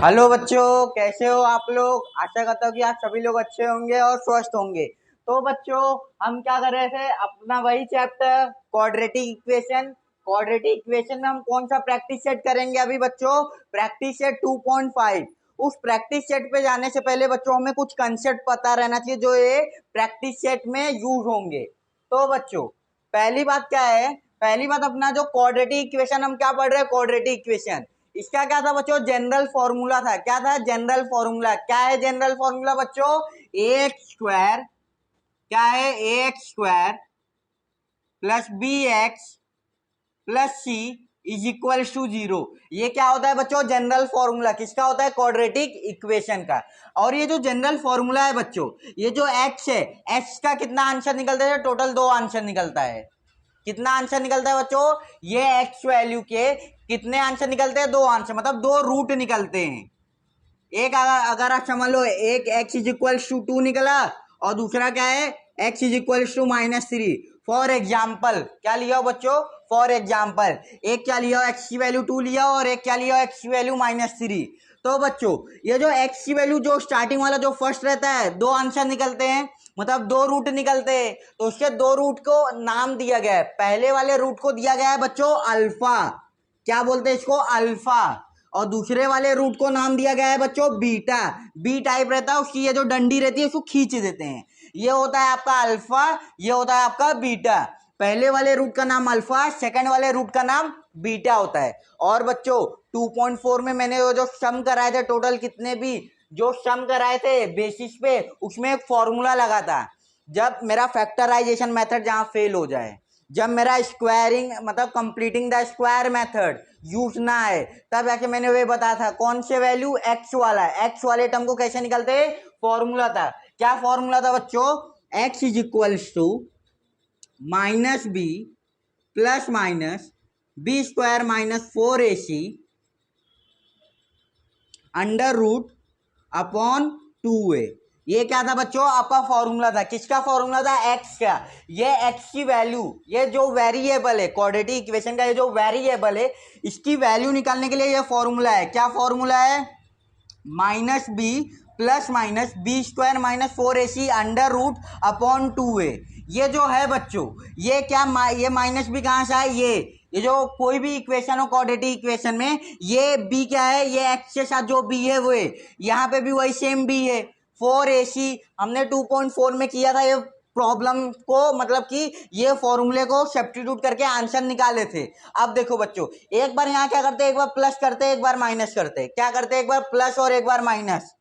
Hello बच्चों, कैसे हो आप लोग। आशा करता हूँ कि आप सभी लोग अच्छे होंगे और स्वस्थ होंगे। तो बच्चों, हम क्या कर रहे थे, अपना वही chapter quadratic equation. Quadratic equation में हम कौन सा प्रैक्टिस सेट करेंगे अभी बच्चों? Practice set 2.5। उस प्रैक्टिस सेट पे जाने से पहले बच्चों हमें कुछ कंसेप्ट पता रहना चाहिए जो ये प्रैक्टिस सेट में यूज होंगे। तो बच्चों, पहली बात क्या है? पहली बात, अपना जो क्वाड्रेटिक इक्वेशन हम क्या पढ़ रहे हैं, क्वाड्रेटिक इक्वेशन। इसका क्या था बच्चों? जनरल फॉर्मूला था। क्या था जनरल फॉर्मूला? क्या है जनरल फॉर्मूला बच्चों? एक्स स्क्वायर, क्या है, x square plus b x plus c is equal to 0। ये क्या होता है बच्चों? General formula. किसका होता है? क्वाड्रेटिक इक्वेशन का। और ये जो जनरल फॉर्मूला है बच्चों, ये जो एक्स है, एक्स का कितना आंसर निकलता है? टोटल 2 आंसर निकलता है। कितना आंसर निकलता है बच्चों? ये एक्स वैल्यू के कितने आंसर निकलते हैं? 2 आंसर, मतलब 2 रूट निकलते हैं। एक अगर आप समझ लो, एक एक्स इज इक्वल टू 2 निकला और दूसरा क्या है, x is equal to -3। For example क्या लिया हो बच्चों? फॉर एग्जाम्पल एक क्या लिया हो, एक्स की वैल्यू 2 लिया हो और एक क्या लिया हो, एक्स की वैल्यू -3। तो बच्चों, ये जो एक्स की वैल्यू जो स्टार्टिंग वाला जो फर्स्ट रहता है, 2 आंसर निकलते हैं, मतलब 2 रूट निकलते हैं। तो उसके 2 रूट को नाम दिया गया है। पहले वाले रूट को दिया गया है बच्चों अल्फा। क्या बोलते हैं इसको? अल्फा। और दूसरे वाले रूट को नाम दिया गया है बच्चों बीटा। बी टाइप रहता है, उसकी ये जो डंडी रहती है उसको खींच देते हैं। ये होता है आपका अल्फा, ये होता है आपका बीटा। पहले वाले रूट का नाम अल्फा, सेकंड वाले रूट का नाम बीटा होता है। और बच्चों 2.4 में मैंने जो सम कराए थे, टोटल कितने भी जो सम कराए थे बेसिस पे, उसमें एक फॉर्मूला लगा था। जब मेरा फैक्टराइजेशन मेथड जहां फेल हो जाए, जब मेरा स्क्वायरिंग मतलब completing the square method use ना है, तब ऐसे मैंने वे बताया था कौन से वैल्यू, एक्स वाला। एक्स वाले टर्म को कैसे निकलते? फॉर्मूला था। क्या फॉर्मूला था बच्चों? X is equal to minus b plus minus b square -4ac under root upon 2a। ये क्या था बच्चों? आपका फॉर्मूला था। किसका फॉर्मूला था? एक्स का। ये एक्स की वैल्यू, ये जो वेरिएबल है क्वाड्रेटिक इक्वेशन का, ये जो वेरिएबल है, इसकी वैल्यू निकालने के लिए ये फॉर्मूला है। क्या फॉर्मूला है? Minus b plus minus b square -4ac under root upon 2a। ये जो है बच्चों, ये क्या, ये माइनस बी कहाँ से आए? ये जो कोई भी इक्वेशन हो क्वाड्रेटिक इक्वेशन में, ये बी क्या है? ये एक्स के साथ जो बी है वो है। यहाँ पे भी वही सेम बी है। 4ac हमने 2.4 में किया था ये प्रॉब्लम को, मतलब कि ये फॉर्मूले को सब्स्टिट्यूट करके आंसर निकाले थे। अब देखो बच्चों, एक बार यहाँ क्या करते हैं, एक बार प्लस करते हैं, एक बार माइनस करते हैं। क्या करते हैं? एक बार प्लस और एक बार माइनस।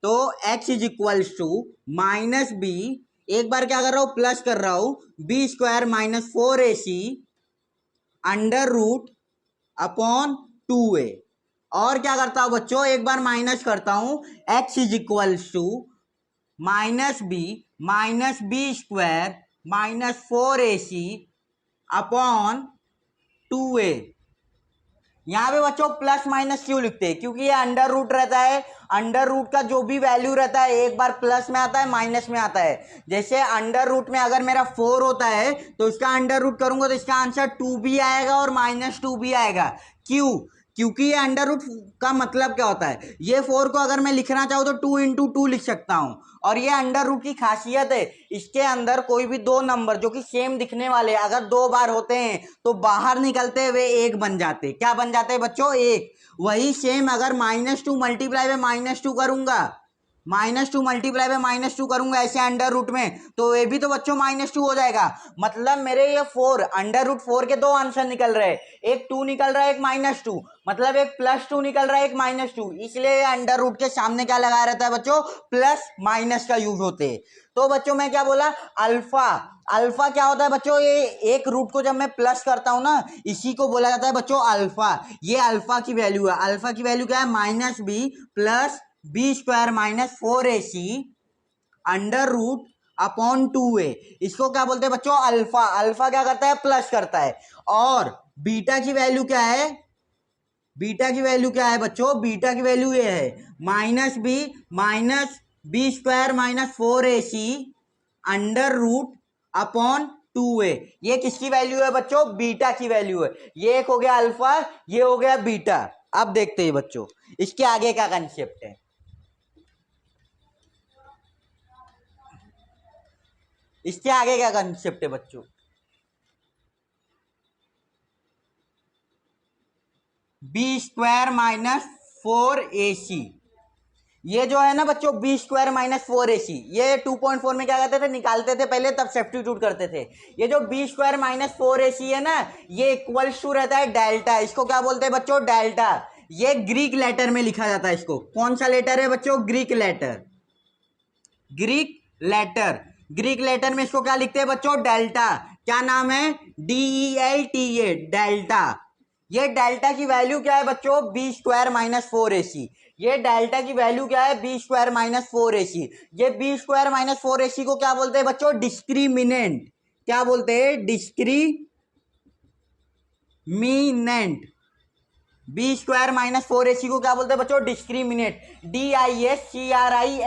तो x is equal to minus b, एक बार क्या कर रहा हूं, प्लस कर रहा हूं, b square -4ac under root upon 2a। और क्या करता हूं बच्चों, एक बार माइनस करता हूं, x is equal to minus b square -4ac अपॉन 2a। यहाँ पे बच्चों प्लस माइनस क्यों लिखते हैं? क्योंकि ये अंडर रूट रहता है। अंडर रूट का जो भी वैल्यू रहता है, एक बार प्लस में आता है, माइनस में आता है। जैसे अंडर रूट में अगर मेरा 4 होता है तो इसका अंडर रूट करूंगा तो इसका आंसर 2 भी आएगा और -2 भी आएगा। क्यों? क्योंकि ये अंडर रूट का मतलब क्या होता है, ये 4 को अगर मैं लिखना चाहूँ तो 2 इंटू 2 लिख सकता हूँ। और ये अंडर रूट की खासियत है, इसके अंदर कोई भी 2 नंबर जो कि सेम दिखने वाले अगर 2 बार होते हैं तो बाहर निकलते हुए 1 बन जाते। क्या बन जाते बच्चों? 1। वही सेम अगर -2 मल्टीप्लाई में -2 करूंगा, -2 मल्टीप्लाई में -2 करूंगा ऐसे अंडर रूट में, तो ये भी तो बच्चों -2 हो जाएगा। मतलब मेरे ये 4 अंडर रूट 4 के 2 आंसर निकल रहे हैं, एक 2 निकल रहा है, एक -2, मतलब एक +2 निकल रहा है, एक -2। इसलिए अंडर रूट के सामने क्या लगाया रहता है बच्चों? प्लस माइनस का यूज होते हैं। तो बच्चों मैं क्या बोला? अल्फा। अल्फा क्या होता है बच्चों? ये एक रूट को जब मैं प्लस करता हूं ना, इसी को बोला जाता है बच्चों अल्फा। ये अल्फा की वैल्यू है। अल्फा की वैल्यू क्या है? -b plus b square -4ac under root upon 2a। इसको क्या बोलते हैं बच्चों? अल्फा। अल्फा क्या करता है? प्लस करता है। और बीटा की वैल्यू क्या है? बीटा की वैल्यू क्या है बच्चों? बीटा की वैल्यू ये है -b square -4ac under root upon 2a। ये किसकी वैल्यू है बच्चों? बीटा की वैल्यू है। ये एक हो गया अल्फा, ये हो गया बीटा। अब देखते हैं बच्चों इसके आगे का कंसेप्ट है। इसके आगे क्या कंसेप्ट है बच्चों, बी स्क्वायर माइनस 4ac। ये जो है ना बच्चों बी स्क्वायर माइनस 4ac, ये 2.4 में क्या करते थे, निकालते थे पहले, तब सब्स्टिट्यूट करते थे। ये जो बी स्क्वायर माइनस 4ac है ना, ये इक्वल्स टू रहता है डेल्टा। इसको क्या बोलते हैं बच्चों, डेल्टा। ये ग्रीक लेटर में लिखा जाता है इसको। कौन सा लेटर है बच्चों, Greek letter. Greek letter, Greek letter में इसको क्या लिखते हैं बच्चों, डेल्टा। क्या नाम है, DELTA, डेल्टा। ये डेल्टा की वैल्यू क्या है बच्चों, बी स्क्वायर माइनस 4ac। ये डेल्टा की वैल्यू क्या है, बी स्क्वायर माइनस 4ac। ये बी स्क्वायर माइनस 4ac को क्या बोलते हैं बच्चों, डिस्क्रिमिनेंट। क्या बोलते हैं, discriminant. B square minus 4ac को क्या बोलते हैं बच्चों, डिस्क्रिमिनेंट। DISCRIMINANT,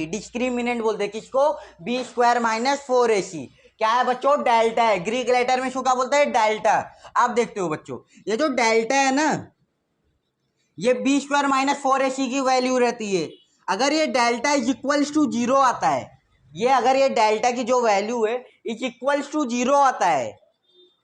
डिस्क्रिमिनेंट बोलते हैं किसको, बी स्क्वायर माइनस 4ac। क्या है बच्चों, डेल्टा है। ग्रीक लेटर में इसको क्या बोलते हैं, डेल्टा। आप देखते हो बच्चों, ये जो डेल्टा है ना, ये बी स्क्वायर माइनस 4ac की वैल्यू रहती है। अगर ये डेल्टा इज इक्वल्स टू 0 आता है, ये अगर ये डेल्टा की जो वैल्यू है इज इक्वल्स टू 0 आता है।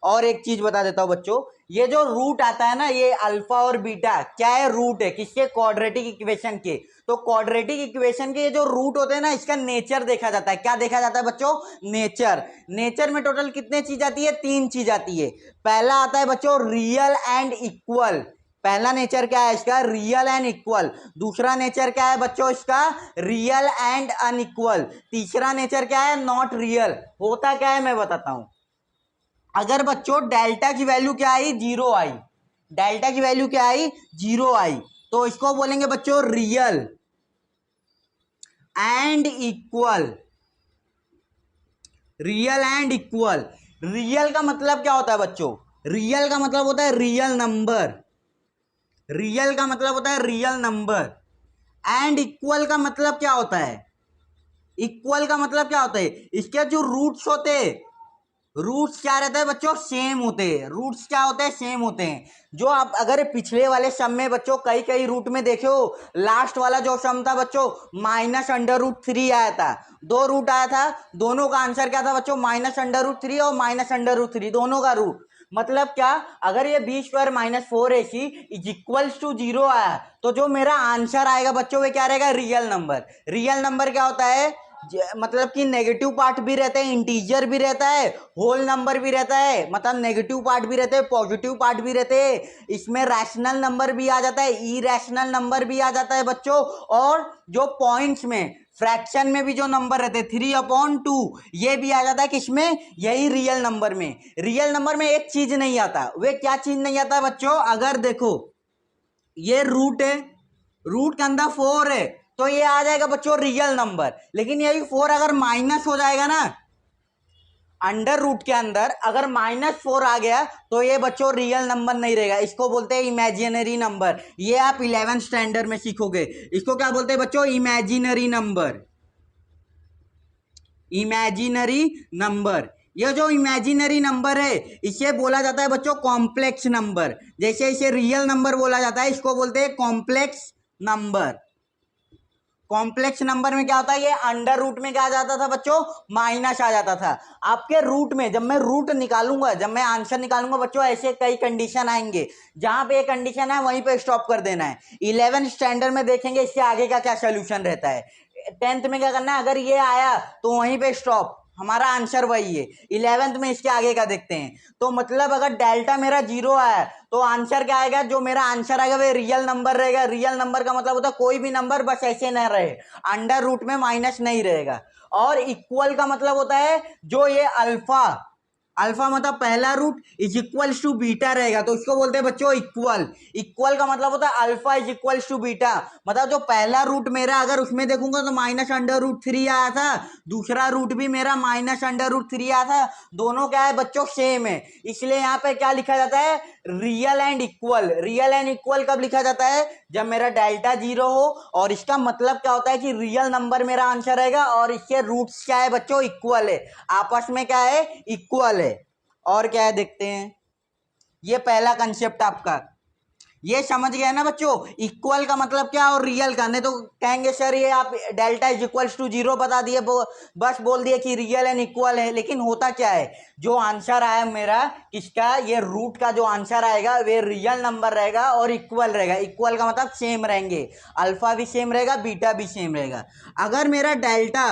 और एक चीज बता देता हूं बच्चों, ये जो रूट आता है ना, ये अल्फा और बीटा क्या है, रूट है किसके, क्वाड्रेटिक इक्वेशन के। तो क्वाड्रेटिक इक्वेशन के ये जो रूट होते हैं ना, इसका नेचर देखा जाता है। क्या देखा जाता है बच्चों, नेचर। नेचर में टोटल कितने चीज आती है, 3 चीज आती है। पहला आता है बच्चों रियल एंड इक्वल। पहला नेचर क्या है इसका, रियल एंड इक्वल। दूसरा नेचर क्या है बच्चों इसका, रियल एंड अनइक्वल। तीसरा नेचर क्या है, नॉट रियल। होता क्या है मैं बताता हूं। अगर बच्चों डेल्टा की वैल्यू क्या आई, 0 आई, डेल्टा की वैल्यू क्या आई, 0 आई, तो इसको बोलेंगे बच्चों real and equal. Real and equal. Real का मतलब क्या होता है बच्चों, रियल का मतलब होता है रियल नंबर। रियल का मतलब होता है रियल नंबर। एंड इक्वल का मतलब क्या होता है, इक्वल का मतलब क्या होता है, इसके जो रूट्स होते हैं, रूट्स क्या रहता है बच्चों, सेम होते हैं। रूट्स क्या होते हैं, सेम होते हैं। जो आप अगर पिछले वाले सम में बच्चों कई कई रूट में देखे हो, लास्ट वाला जो सम था बच्चों, -√3 आया था। 2 रूट आया था, दोनों का आंसर क्या था बच्चों, -√3 और -√3, दोनों का रूट। मतलब क्या, अगर ये b square minus 4ac is equals to 0 आया, तो जो मेरा आंसर आएगा बच्चों वो क्या रहेगा, रियल नंबर। रियल नंबर क्या होता है, मतलब कि नेगेटिव पार्ट भी रहता है, इंटीजर भी रहता है, होल नंबर भी रहता है। मतलब नेगेटिव पार्ट भी रहते हैं, पॉजिटिव पार्ट भी रहते हैं। इसमें रैशनल नंबर भी आ जाता है, इरेशनल नंबर भी आ जाता है बच्चों। और जो पॉइंट्स में, फ्रैक्शन में भी जो नंबर रहते हैं 3/2, ये भी आ जाता है किसमें, यही रियल नंबर में। रियल नंबर में एक चीज नहीं आता, वे क्या चीज नहीं आता बच्चों, अगर देखो ये रूट है, रूट के अंदर 4 है, तो ये आ जाएगा बच्चों रियल नंबर। लेकिन यही 4 अगर माइनस हो जाएगा ना, अंडर रूट के अंदर अगर -4 आ गया, तो ये बच्चों रियल नंबर नहीं रहेगा। इसको बोलते हैं इमेजिनरी नंबर। ये आप 11th स्टैंडर्ड में सीखोगे। इसको क्या बोलते हैं बच्चों, इमेजिनरी नंबर। Imaginary number. ये जो इमेजिनरी नंबर है, इसे बोला जाता है बच्चों कॉम्प्लेक्स नंबर। जैसे इसे रियल नंबर बोला जाता है, इसको बोलते हैं कॉम्प्लेक्स नंबर। कॉम्प्लेक्स नंबर में क्या होता है, ये अंडर रूट में क्या आ जाता था बच्चों, माइनस आ जाता था। आपके रूट में जब मैं रूट निकालूंगा, जब मैं आंसर निकालूंगा बच्चों, ऐसे कई कंडीशन आएंगे। जहां पे ये कंडीशन है वहीं पे स्टॉप कर देना है। 11th स्टैंडर्ड में देखेंगे इससे आगे का क्या सोल्यूशन रहता है। 10th में क्या करना है, अगर ये आया तो वहीं पे स्टॉप, हमारा आंसर वही है। 11th में इसके आगे का देखते हैं। तो मतलब अगर डेल्टा मेरा 0 आया, तो आंसर क्या आएगा, जो मेरा आंसर आएगा वो रियल नंबर रहेगा। रियल नंबर का मतलब होता है कोई भी नंबर बस ऐसे न रहे, अंडर रूट में माइनस नहीं रहेगा। और इक्वल का मतलब होता है जो ये अल्फा, अल्फा मतलब पहला root is equals to beta रहेगा, तो इसको बोलते हैं बच्चों इक्वल। इक्वल का मतलब होता है alpha is equals to beta. मतलब जो पहला रूट मेरा अगर उसमें देखूंगा तो -√3 आया था, दूसरा रूट भी मेरा -√3 आया था, दोनों क्या है बच्चों, सेम है। इसलिए यहाँ पे क्या लिखा जाता है, real and equal. Real and equal कब लिखा जाता है, जब मेरा डेल्टा 0 हो, और इसका मतलब क्या होता है कि रियल नंबर मेरा आंसर रहेगा, और इसके रूट्स क्या है बच्चों, इक्वल है, आपस में क्या है, इक्वल है। और क्या है देखते हैं, ये पहला कंसेप्ट आपका। ये समझ गए ना बच्चों, इक्वल का मतलब क्या और रियल का, नहीं तो कहेंगे सर ये आप delta is equals to zero बता दिए, बस बोल दिए कि रियल एंड इक्वल है, लेकिन होता क्या है, जो आंसर आया मेरा किसका, ये रूट का जो आंसर आएगा वे रियल नंबर रहेगा और इक्वल रहेगा। इक्वल का मतलब सेम रहेंगे, अल्फा भी सेम रहेगा, बीटा भी सेम रहेगा। अगर मेरा डेल्टा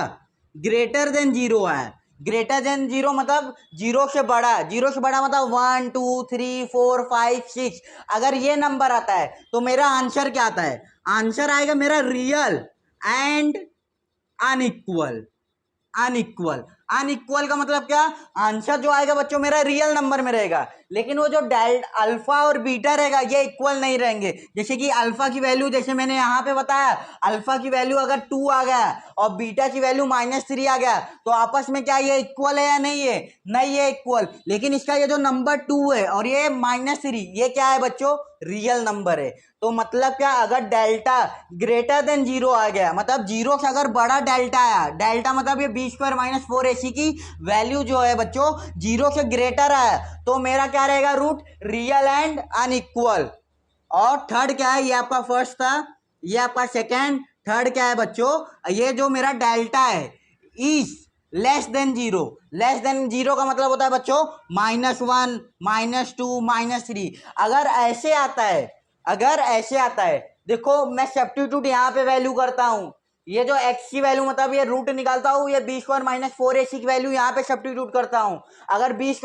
ग्रेटर देन जीरो है, ग्रेटर देन जीरो मतलब जीरो से बड़ा, जीरो से बड़ा मतलब 1 2 3 4 5 6, अगर ये नंबर आता है तो मेरा आंसर क्या आता है, आंसर आएगा मेरा real and unequal. Unequal, unequal का मतलब क्या, आंसर जो आएगा बच्चों मेरा रियल नंबर में रहेगा, लेकिन वो जो अल्फा और बीटा रहेगा ये इक्वल नहीं रहेंगे। जैसे कि अल्फा की वैल्यू, जैसे मैंने यहाँ पे बताया, अल्फा की वैल्यू अगर 2 आ गया और बीटा की वैल्यू -3 आ गया तो आपस में क्या ये इक्वल है या नहीं है, नहीं है इक्वल। लेकिन इसका ये जो नंबर 2 है और ये -3, ये क्या है बच्चों, रियल नंबर है। तो मतलब क्या, अगर डेल्टा ग्रेटर देन जीरो आ गया, मतलब जीरो से अगर बड़ा डेल्टा आया, डेल्टा मतलब ये b² - 4ac की वैल्यू जो है बच्चों जीरो से ग्रेटर है, तो मेरा क्या रहेगा, रूट रियल एंड अनइक्वल। और थर्ड क्या है, ये आपका फर्स्ट था, ये आपका सेकेंड, थर्ड क्या है बच्चों, ये जो मेरा डेल्टा है is less than zero. Less than zero का मतलब होता है बच्चों -1 -2 -3। अगर ऐसे आता है, अगर ऐसे आता है, देखो मैं सब्स्टिट्यूट यहाँ पे वैल्यू करता हूं, ये जो x की वैल्यू मतलब ये रूट निकालता हूं, ये b² - 4ac की वैल्यू यहाँ पे सब्स्टिट्यूट करता हूं। अगर b² -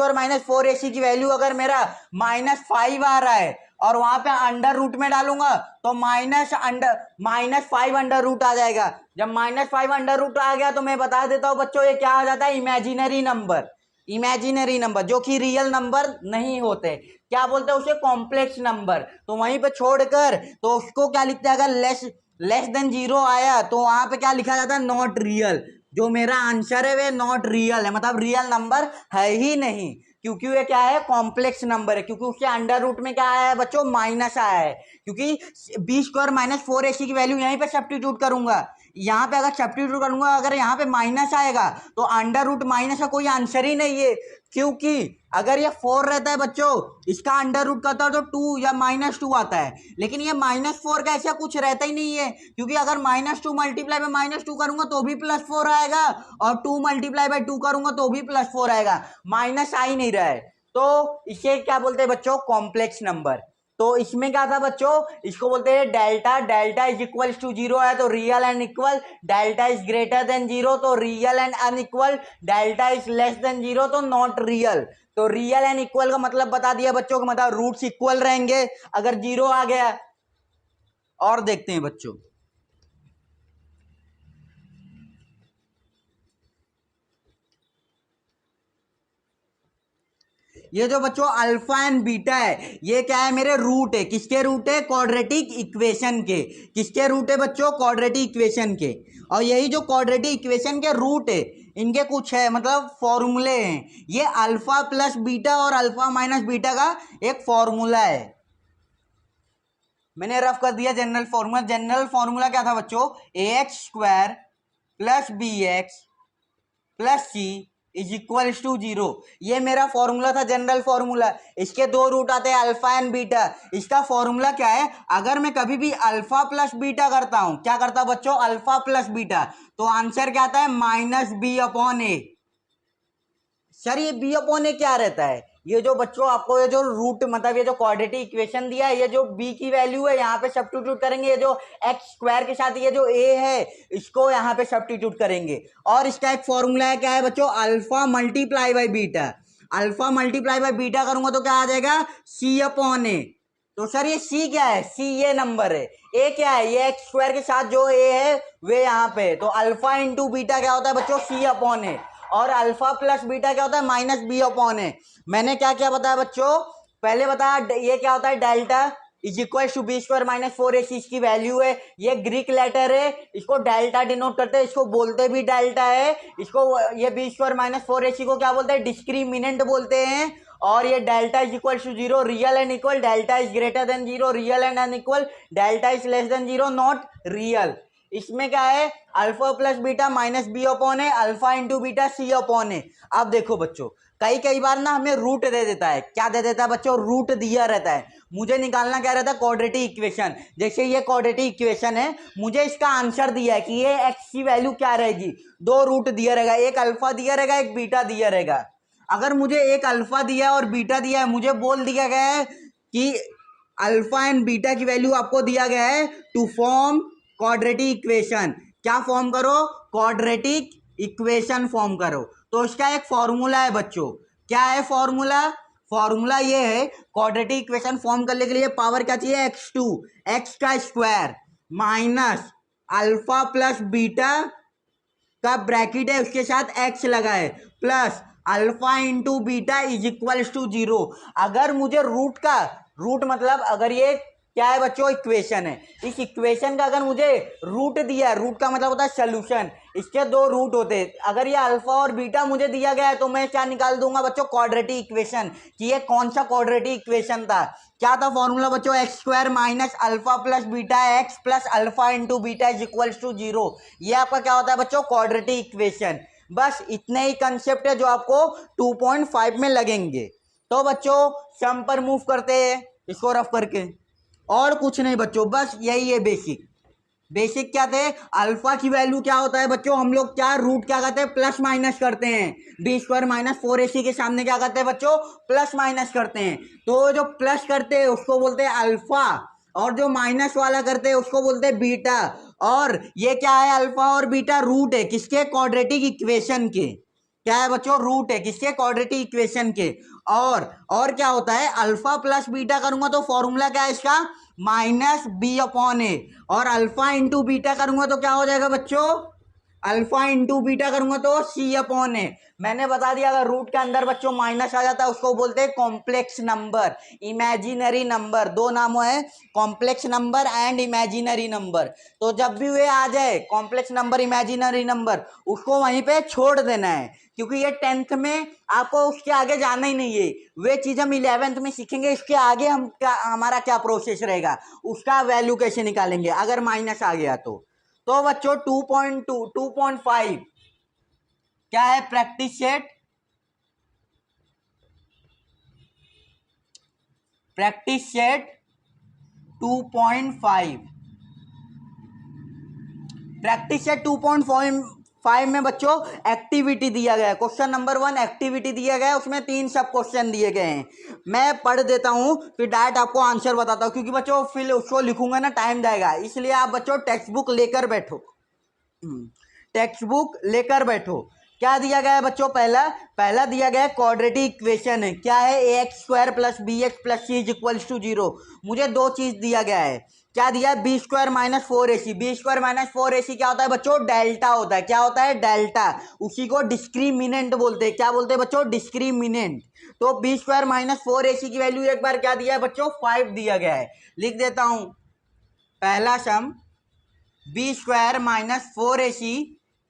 4ac की वैल्यू अगर मेरा -5 आ रहा है और वहां पे अंडर रूट में डालूंगा तो -5 अंडर रूट आ जाएगा। जब -5 अंडर रूट आ गया तो मैं बता देता हूं बच्चों ये क्या आ जाता है, इमेजिनरी नंबर। इमेजिनरी नंबर जो कि रियल नंबर नहीं होते, क्या बोलते हैं उसे, कॉम्प्लेक्स नंबर। तो वहीं पे छोड़कर तो उसको क्या लिखते हैं, अगर लेस देन जीरो आया तो वहां पे क्या लिखा जाता है, नॉट रियल। जो मेरा आंसर है वे नॉट रियल है, मतलब रियल नंबर है ही नहीं, क्योंकि ये क्या है, कॉम्प्लेक्स नंबर है, क्योंकि उसके अंडर रूट में क्या आया है बच्चों, माइनस आया है। क्योंकि b² - 4ac की वैल्यू यहीं पे सब्स्टिट्यूट करूंगा, यहाँ पे अगर सब्स्टिट्यूट करूंगा, अगर यहाँ पे माइनस आएगा तो अंडर रूट माइनस का कोई आंसर ही नहीं है। क्योंकि अगर ये 4 रहता है बच्चों, इसका अंडर रूट करता है तो 2 या -2 आता है, लेकिन ये -4 का ऐसा कुछ रहता ही नहीं है, क्योंकि अगर -2 मल्टीप्लाई बाय -2 करूंगा तो भी +4 आएगा और 2 मल्टीप्लाई बाय 2 करूंगा तो भी +4 आएगा, माइनस आ ही नहीं रहा है। तो इसे क्या बोलते हैं बच्चों, कॉम्प्लेक्स नंबर। तो इसमें क्या था बच्चों, इसको बोलते हैं delta. Delta is equal to zero है तो real and equal, delta is greater than zero तो real and unequal, delta is less than zero तो नॉट रियल। तो रियल एंड इक्वल का मतलब बता दिया बच्चों को, मतलब रूट्स इक्वल रहेंगे अगर जीरो आ गया। और देखते हैं बच्चों, ये जो बच्चों अल्फा एंड बीटा है ये क्या है, मेरे रूट है, किसके रूट है, क्वाड्रेटिक इक्वेशन के। किसके रूट है बच्चों, क्वाड्रेटिक इक्वेशन के। और यही जो क्वाड्रेटिक इक्वेशन के रूट है इनके कुछ है, मतलब फॉर्मूले हैं। ये अल्फा प्लस बीटा और अल्फा माइनस बीटा का एक फॉर्मूला है, मैंने रफ कर दिया जनरल फॉर्मूला। जनरल फॉर्मूला क्या था बच्चों, ax² + bx + c is equal to zero. ये मेरा फॉर्मूला था, जनरल फॉर्मूला। इसके दो रूट आते हैं, अल्फा एंड बीटा। इसका फॉर्मूला क्या है, अगर मैं कभी भी अल्फा प्लस बीटा करता हूं, क्या करता हूं बच्चों, अल्फा प्लस बीटा, तो आंसर क्या आता है, -b/a। सर ये b/a क्या रहता है, ये जो बच्चों आपको ये जो रूट मतलब ये जो क्वाड्रेटिक इक्वेशन दिया है, ये जो b की वैल्यू है यहाँ पे सब्स्टिट्यूट करेंगे, ये जो x² के साथ ये जो a है इसको यहाँ पे सब्स्टिट्यूट करेंगे। और इसका एक फॉर्मूला है, क्या है बच्चों, alpha multiply by beta. Alpha multiply by beta करूंगा तो क्या आ जाएगा, c/a। तो सर ये c क्या है, c ये नंबर है, a क्या है, ये x² के साथ जो a है वे यहाँ पे, तो अल्फा इंटू बीटा क्या होता है बच्चों, c/a। और अल्फा प्लस बीटा क्या होता है, -b/a। मैंने क्या क्या बताया बच्चों, पहले बताया ये क्या होता है, delta is equal to b² - 4ac इसकी वैल्यू है। ये ग्रीक लेटर है, इसको डेल्टा डिनोट करते हैं, इसको बोलते भी डेल्टा है। इसको ये b² - 4ac को क्या बोलते हैं, डिस्क्रिमिनेंट बोलते हैं। और ये delta is equal to zero, real and equal, delta is greater than zero, real and unequal, delta is less than zero, not real. इसमें क्या है, alpha plus beta -b/a, alpha into beta c/a। अब देखो बच्चों, कई कई बार ना हमें रूट दे देता है। क्या दे देता है बच्चों? रूट दिया रहता है। मुझे निकालना क्या रहता है? Quadratic equation. जैसे ये क्वाड्रेटिक इक्वेशन है, मुझे इसका आंसर दिया है कि ये एक्स की वैल्यू क्या रहेगी। दो रूट दिया रहेगा, एक अल्फा दिया रहेगा, एक बीटा दिया रहेगा। अगर मुझे एक अल्फा दिया है और बीटा दिया है, मुझे बोल दिया गया है कि अल्फा एंड बीटा की वैल्यू आपको दिया गया है टू फॉर्म क्वाड्रेटिक इक्वेशन। क्या फॉर्म करो? क्वाड्रेटिक इक्वेशन फॉर्म करो। तो इसका एक फॉर्मूला है बच्चों। क्या है फॉर्मूला? फॉर्मूला ये है, क्वाड्रेटिक इक्वेशन फॉर्म करने के लिए पावर क्या चाहिए? x2, एक्स का square minus alpha plus beta का ब्रैकेट है, उसके साथ x लगा है, plus alpha into beta is equals to 0। अगर मुझे रूट मतलब अगर ये क्या है बच्चों? इक्वेशन है। इस इक्वेशन का अगर मुझे रूट दिया है, रूट का मतलब होता है सोल्यूशन, इसके दो रूट होते हैं। अगर ये अल्फा और बीटा मुझे दिया गया है तो मैं क्या निकाल दूंगा बच्चों? क्वाड्रेटिक इक्वेशन, कि ये कौन सा क्वाड्रेटिक इक्वेशन था। क्या था फॉर्मूला बच्चों? X square minus alpha plus beta x plus alpha into beta is equals to 0। ये आपका क्या होता है बच्चों? Quadratic equation. बस इतने ही कंसेप्ट है जो आपको 2.5 में लगेंगे। तो बच्चों सम पर मूव करते हैं इसको रफ करके, और कुछ नहीं बच्चों, बस यही है बेसिक क्या थे? अल्फा की वैल्यू क्या होता है बच्चों? हम लोग क्या रूट क्या करते हैं? प्लस माइनस करते हैं। बी स्क्वायर माइनस 4ac के सामने क्या करते हैं बच्चों? प्लस माइनस करते हैं। तो जो प्लस करते हैं उसको बोलते हैं अल्फा, और जो माइनस वाला करते हैं उसको बोलते हैं बीटा। और ये क्या है? अल्फा और बीटा रूट है किसके? क्वाड्रेटिक इक्वेशन के। क्या है बच्चों? रूट है किसके? क्वाड्रेटिक इक्वेशन के। और क्या होता है? अल्फा प्लस बीटा करूंगा तो फॉर्मूला क्या है इसका? माइनस बी अपॉन ए। और अल्फा इंटू बीटा करूंगा तो क्या हो जाएगा बच्चों? अल्फा इंटू बीटा करूंगा तो सी अपॉन ए। मैंने बता दिया अगर रूट के अंदर बच्चों माइनस आ जाता है उसको बोलते हैं कॉम्प्लेक्स नंबर, इमेजिनरी नंबर। दो नाम है, complex number and imaginary number. तो जब भी वे आ जाए कॉम्प्लेक्स नंबर, इमेजिनरी नंबर, उसको वहीं पे छोड़ देना है, क्योंकि ये 10th में आपको उसके आगे जाना ही नहीं है। वे चीज हम 11th में सीखेंगे, इसके आगे हम क्या, हमारा क्या प्रोसेस रहेगा, उसका वैल्यू कैसे निकालेंगे अगर माइनस आ गया तो बच्चों 2.2 2.5 क्या है? Practice set, practice set 2.5। Practice set 2.5 में बच्चों एक्टिविटी दिया गया है। क्वेश्चन नंबर 1 एक्टिविटी दिया गया है, उसमें 3 सब क्वेश्चन दिए गए हैं। मैं पढ़ देता हूं फिर डायरेक्ट आपको आंसर बताता हूं, क्योंकि बच्चों फिर उसको लिखूंगा ना टाइम जाएगा, इसलिए आप बच्चों टेक्स्ट बुक लेकर बैठो। टेक्स्ट बुक लेकर बैठो। क्या दिया गया है बच्चों? पहला दिया गया है क्वाड्रेटिक इक्वेशन है। क्या है? A x square plus b x plus c is equals to 0। मुझे दो चीज दिया गया है। क्या दिया है? B square minus 4ac। B square minus 4ac क्या होता है बच्चों? डेल्टा होता है। क्या होता है? डेल्टा। उसी को डिस्क्रिमिनेंट बोलते हैं। क्या बोलते हैं बच्चों? डिस्क्रिमिनेंट। तो बी स्क्वायर माइनस 4ac की वैल्यू एक बार क्या दिया है बच्चों? 5 दिया गया है। लिख देता हूं पहला सम, बी स्क्वायर माइनस 4ac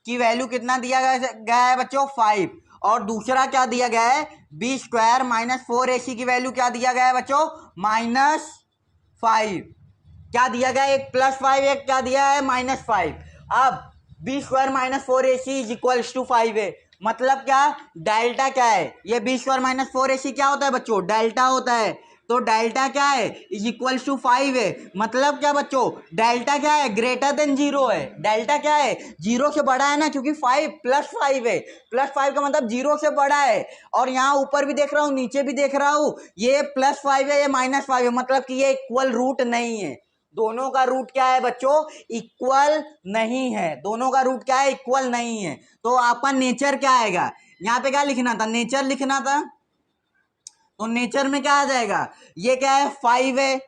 की वैल्यू कितना दिया गया है बच्चों? 5। और दूसरा क्या दिया गया है? बी स्क्वायर माइनस 4ac की वैल्यू क्या दिया गया है बच्चों? -5। क्या दिया गया है? एक +5, एक क्या दिया है? -5। अब b square minus 4ac is equals to 5 है, मतलब क्या? डेल्टा क्या है? ये बी स्क्वायर माइनस 4ac क्या होता है बच्चों? डेल्टा होता है। तो डेल्टा क्या है? इज इक्वल्स टू 5 है, मतलब क्या बच्चों? डेल्टा क्या है? ग्रेटर देन 0 है। डेल्टा क्या है? 0 से बड़ा है ना, क्योंकि 5 +5 है। +5 का मतलब 0 से बड़ा है। और यहाँ ऊपर भी देख रहा हूँ, नीचे भी देख रहा हूँ, ये +5 है, ये -5 है, मतलब कि ये इक्वल रूट नहीं है। दोनों का रूट क्या है बच्चों? इक्वल नहीं है। दोनों का रूट क्या है? इक्वल नहीं है। तो आपका नेचर क्या आएगा? यहाँ पे क्या लिखना था? नेचर लिखना था। तो नेचर में क्या आ जाएगा? ये क्या है? 5 है,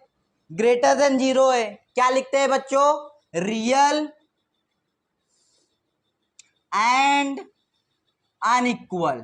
ग्रेटर देन 0 है। क्या लिखते हैं बच्चों? Real and unequal.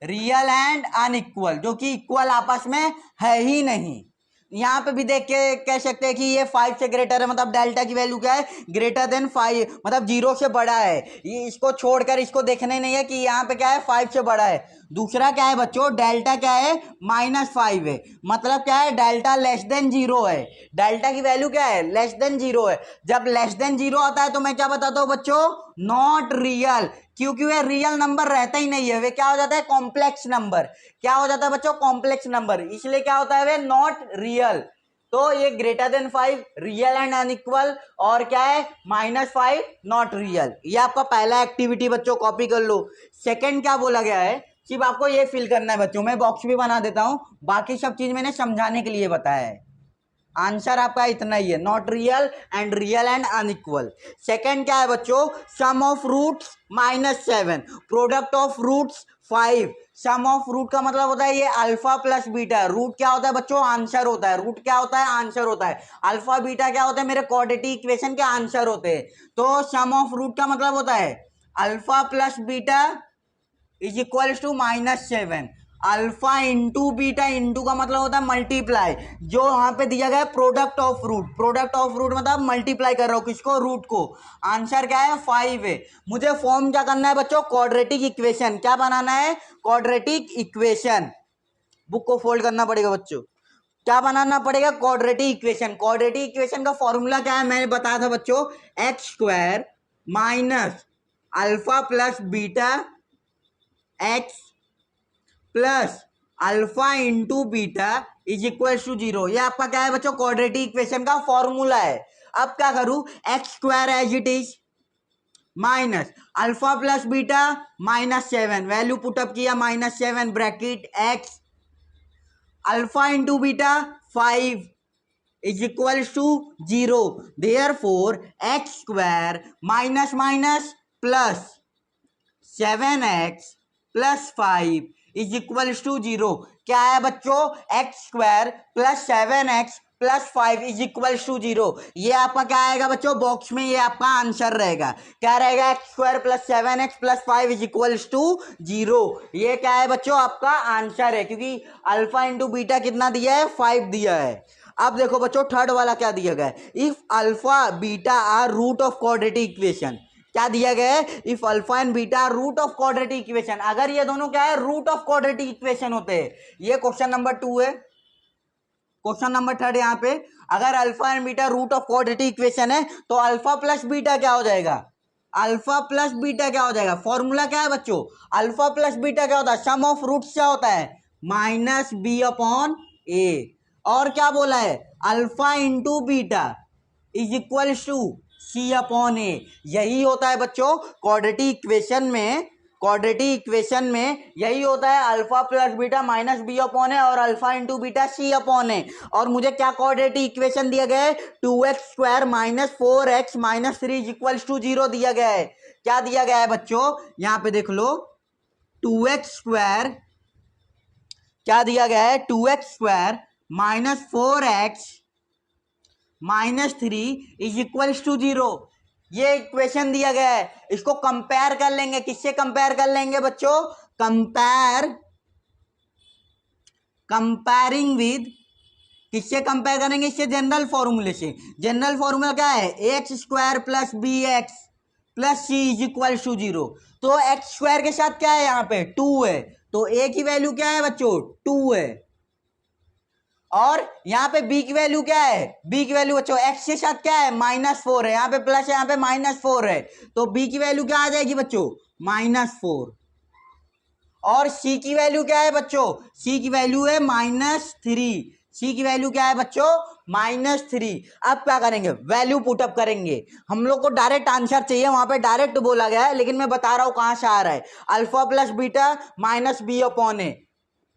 Real and unequal, जो कि इक्वल आपस में है ही नहीं। यहाँ पे भी देख के कह सकते हैं कि ये 5 से ग्रेटर है, मतलब डेल्टा की वैल्यू क्या है? ग्रेटर देन 5, मतलब 0 से बड़ा है। ये इसको छोड़कर इसको देखने नहीं है कि यहाँ पे क्या है? 5 से बड़ा है। दूसरा क्या है बच्चों? डेल्टा क्या है? -5 है, मतलब क्या है? डेल्टा लेस देन 0 है। डेल्टा की वैल्यू क्या है? लेस देन 0 है। जब लेस देन 0 आता है तो मैं क्या बताता हूँ बच्चों? नॉट रियल, क्योंकि वे रियल नंबर रहता ही नहीं है, वे क्या हो जाता है कॉम्प्लेक्स नंबर। क्या हो जाता है बच्चों कॉम्प्लेक्स नंबर, इसलिए क्या होता है वे नॉट रियल। तो ये greater than 5 real and unequal, और क्या है -5 नॉट रियल। ये आपका पहला एक्टिविटी बच्चों कॉपी कर लो। सेकंड क्या बोला गया है, सिर्फ आपको ये फिल करना है बच्चों, मैं बॉक्स भी बना देता हूं, बाकी सब चीज मैंने समझाने के लिए बताया है। आंसर आपका इतना ही है, not real and unequal. Second क्या है बच्चों, sum of roots -7 product of roots 5। Sum of root का मतलब होता है ये अल्फा प्लस बीटा। रूट क्या होता है बच्चों, आंसर होता है। रूट क्या होता है, आंसर होता है। अल्फा बीटा क्या होता है, मेरे क्वाड्रेटिक इक्वेशन के आंसर होते हैं। तो सम ऑफ रूट का मतलब होता है alpha plus beta is equal to -7। Alpha into beta, into का मतलब होता है मल्टीप्लाई, जो यहाँ पे दिया गया है product of root. Product of root मतलब मल्टीप्लाई कर रहा हूँ किसको, रूट को। आंसर क्या है 5 है। मुझे फॉर्म क्या करना है बच्चों, क्वाड्रेटिक इक्वेशन। क्या बनाना है, क्वाड्रेटिक इक्वेशन। बुक को फोल्ड करना पड़ेगा बच्चों, क्या बनाना पड़ेगा, क्वाड्रेटिक इक्वेशन। क्वाड्रेटिक इक्वेशन का फॉर्मूला क्या है, मैंने बताया था बच्चों, x² minus alpha plus beta x plus alpha into beta is equal to 0। ये आपका क्या है बच्चों, क्वाड्रेटिक इक्वेशन का फॉर्मूला है। अब क्या करूं, x² as it is minus alpha plus beta -7, value put up किया -7 bracket x, alpha into beta 5 is equal to 0। Therefore x² minus minus plus 7x plus 5 is equal to 0। क्या है बच्चों, x² plus 7x plus 5 is equal to 0। ये आपका क्या आएगा बच्चों, box में ये आपका आंसर रहेगा। क्या रहेगा, x² plus 7x plus 5 is equal to 0। ये क्या है बच्चों, आपका आंसर है, क्योंकि अल्फा इंटू बीटा कितना दिया है, 5 दिया है। अब देखो बच्चों थर्ड वाला क्या दिया गया है, if alpha beta are root of quadratic equation. क्या दिया गया है, if alpha and beta root of quadratic equation. अगर ये दोनों क्या है, रूट ऑफ क्वाड्रेटिक इक्वेशन होते हैं। ये क्वेश्चन नंबर 2 है। क्वेश्चन नंबर 3 यहाँ पे, अगर alpha and beta root of quadratic equation है तो अल्फा प्लस बीटा क्या हो जाएगा, अल्फा प्लस बीटा क्या हो जाएगा। फॉर्मूला क्या है बच्चों, अल्फा प्लस बीटा क्या होता है, सम ऑफ रूट्स क्या होता है, -b/a। और क्या बोला है, alpha into beta is equal to c/a। यही होता है बच्चों क्वाड्रेटिक इक्वेशन में। क्वाड्रेटिक इक्वेशन में यही होता है, अल्फा प्लस बीटा -b/a और अल्फा इंटू बीटा c/a। और मुझे क्या क्वाड्रेटिक इक्वेशन दिया गया है, 2x² minus 4x minus 3 is equal to 0 दिया गया है। क्या दिया गया है बच्चों, यहां पे देख लो, 2x² क्या दिया गया है, 2x² minus 4x minus 3 is equal to 0। ये इक्वेशन दिया गया है। इसको कंपेयर कर लेंगे, किससे कंपेयर कर लेंगे बच्चों, कंपेयरिंग विद, किससे कंपेयर करेंगे, इससे जनरल फॉर्मूले से। जनरल फॉर्मूला क्या है, x² plus bx plus c is equal to 0। तो x² के साथ क्या है, यहाँ पे 2 है, तो a की वैल्यू क्या है बच्चों, 2 है। और यहाँ पे b की वैल्यू क्या है, b की वैल्यू बच्चों x के साथ क्या है, -4 है, यहाँ पे प्लस है, यहाँ पे -4 है, तो b की वैल्यू क्या आ जाएगी बच्चों, -4। और c की वैल्यू क्या है बच्चों, c की वैल्यू है -3। c की वैल्यू क्या है बच्चों, -3। अब क्या करेंगे, वैल्यू पुटअप करेंगे। हम लोग को डायरेक्ट आंसर चाहिए, वहां पे डायरेक्ट बोला गया है, लेकिन मैं बता रहा हूं कहां से आ रहा है, अल्फा प्लस बीटा -b/a।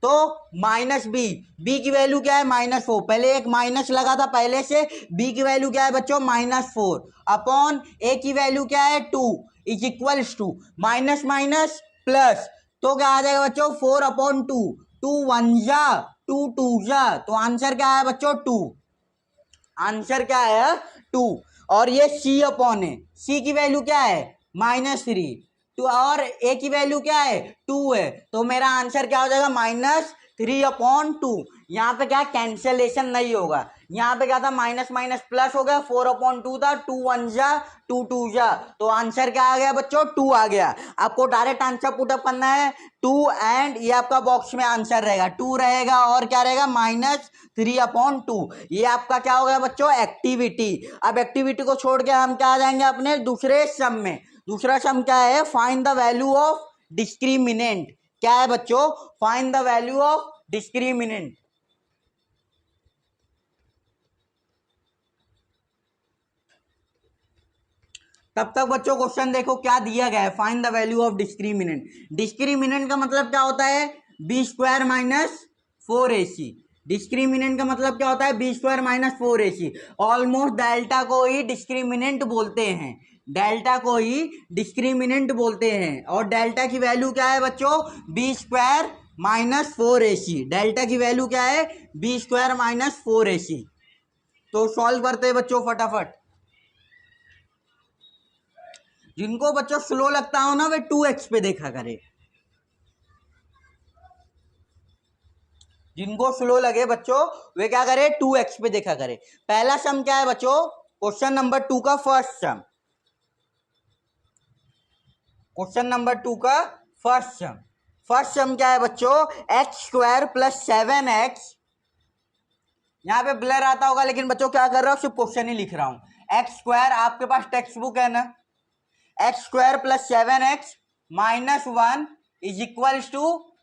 तो -b की वैल्यू क्या है, -4। पहले एक माइनस लगा था पहले से, b की वैल्यू क्या है बच्चों, -4 अपॉन a की वैल्यू क्या है, 2 is equal to minus minus plus, तो क्या आ जाएगा बच्चों, 4/2। 2 1 जा 2 2 जा, तो आंसर क्या है बच्चों, 2। आंसर क्या है, 2। और ये c/a, c की वैल्यू क्या है, -3, तो और a की वैल्यू क्या है, 2 है, तो मेरा आंसर क्या हो जाएगा, -3/2। यहाँ पे क्या कैंसिलेशन नहीं होगा, यहाँ पे क्या था, माइनस माइनस प्लस हो गया, 4/2 था, 2 1 जा 2 2 जा, तो आंसर क्या आ गया बच्चों, 2 आ गया। आपको डायरेक्ट आंसर पुटअप करना है 2, एंड ये आपका बॉक्स में आंसर रहेगा, 2 रहेगा और क्या रहेगा, -3/2। ये आपका क्या हो गया बच्चों, एक्टिविटी। अब एक्टिविटी को छोड़ के हम क्या आ जाएंगे अपने दूसरे सम में। दूसरा सम क्या है, find the value of discriminant. क्या है बच्चों, find the value of discriminant. तब तक बच्चों क्वेश्चन देखो क्या दिया गया है, find the value of discriminant. Discriminant का मतलब क्या होता है, b square minus 4ac। Discriminant का मतलब क्या होता है, b square minus 4ac। Almost delta को ही डिस्क्रिमिनेंट बोलते हैं, डेल्टा को ही डिस्क्रिमिनेंट बोलते हैं। और डेल्टा की वैल्यू क्या है बच्चों, b square minus 4ac। Delta की वैल्यू क्या है, बी स्क्वायर माइनस 4ac। तो सॉल्व करते हैं बच्चों फटाफट। जिनको बच्चों स्लो लगता हो ना वे 2x पे देखा करे, जिनको स्लो लगे बच्चों वे क्या करे, 2x पे देखा करे। पहला सम क्या है बच्चों, क्वेश्चन नंबर 2 का फर्स्ट सम, क्वेश्चन नंबर 2 का फर्स्ट सम। फर्स्ट सम क्या है बच्चों, एक्स स्क्वायर प्लस 7x। यहां पे ब्लर आता होगा लेकिन बच्चों क्या कर रहा हूं, सिर्फ क्वेश्चन ही लिख रहा हूं। एक्स स्क्वायर आपके पास टेक्स्ट बुक है ना, x square plus 7x minus 1 is equals to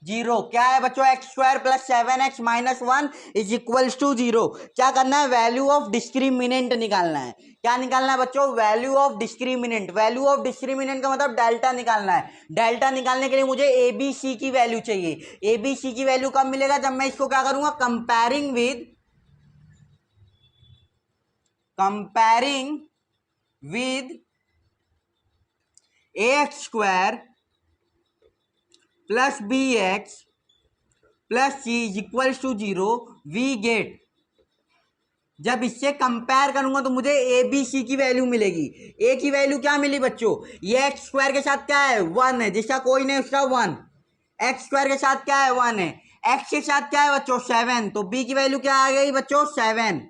0। क्या है बच्चों, x square plus 7x minus 1 is equals to 0। क्या करना है, वैल्यू ऑफ डिस्क्रिमिनेंट निकालना है। क्या निकालना है बच्चों, value of discriminant. Value of discriminant का मतलब डेल्टा निकालना है। डेल्टा निकालने के लिए मुझे ए बी सी की वैल्यू चाहिए। ए बी सी की वैल्यू कब मिलेगा, जब मैं इसको क्या करूंगा, comparing with x square plus b x plus c is equals to 0। We get, जब इससे कंपेयर करूंगा तो मुझे ए बी सी की वैल्यू मिलेगी। ए की वैल्यू क्या मिली बच्चों, ये एक्स स्क्वायर के साथ क्या है, 1 है, जिसका कोई नहीं उसका 1। एक्स स्क्वायर के साथ क्या है, 1 है। एक्स के साथ क्या है बच्चों, 7, तो बी की वैल्यू क्या आ गई बच्चों, 7।